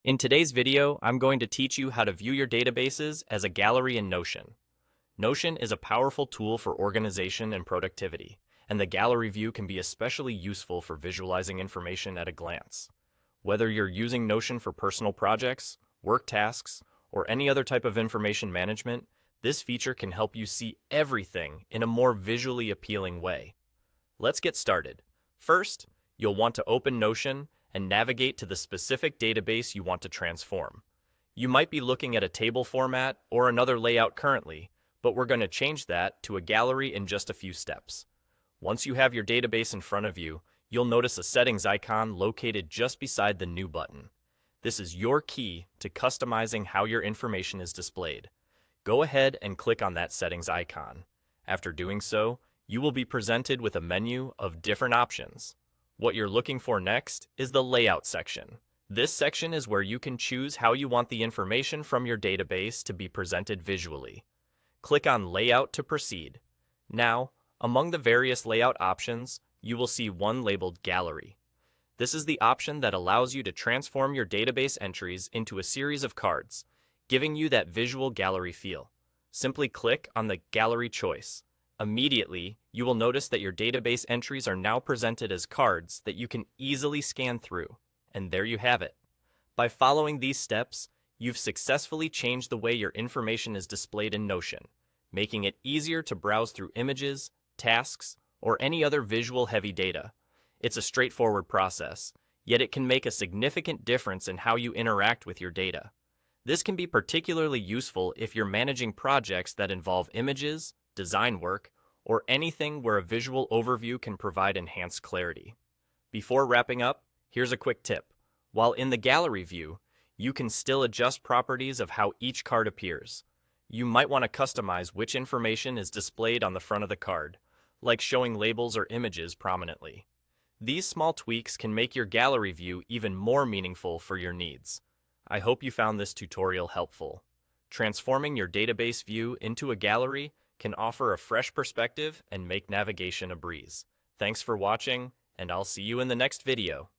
In today's video, I'm going to teach you how to view your databases as a gallery in Notion. Notion is a powerful tool for organization and productivity, and the gallery view can be especially useful for visualizing information at a glance. Whether you're using Notion for personal projects, work tasks, or any other type of information management, this feature can help you see everything in a more visually appealing way. Let's get started. First, you'll want to open Notion and navigate to the specific database you want to transform. You might be looking at a table format or another layout currently, but we're going to change that to a gallery in just a few steps. Once you have your database in front of you, you'll notice a settings icon located just beside the New button. This is your key to customizing how your information is displayed. Go ahead and click on that settings icon. After doing so, you will be presented with a menu of different options. What you're looking for next is the Layout section. This section is where you can choose how you want the information from your database to be presented visually. Click on Layout to proceed. Now, among the various layout options, you will see one labeled Gallery. This is the option that allows you to transform your database entries into a series of cards, giving you that visual gallery feel. Simply click on the Gallery choice. Immediately, you will notice that your database entries are now presented as cards that you can easily scan through. And there you have it. By following these steps, you've successfully changed the way your information is displayed in Notion, making it easier to browse through images, tasks, or any other visual-heavy data. It's a straightforward process, yet it can make a significant difference in how you interact with your data. This can be particularly useful if you're managing projects that involve images, design work, or anything where a visual overview can provide enhanced clarity. Before wrapping up, here's a quick tip. While in the gallery view, you can still adjust properties of how each card appears. You might want to customize which information is displayed on the front of the card, like showing labels or images prominently. These small tweaks can make your gallery view even more meaningful for your needs. I hope you found this tutorial helpful. Transforming your database view into a gallery can offer a fresh perspective and make navigation a breeze. Thanks for watching, and I'll see you in the next video.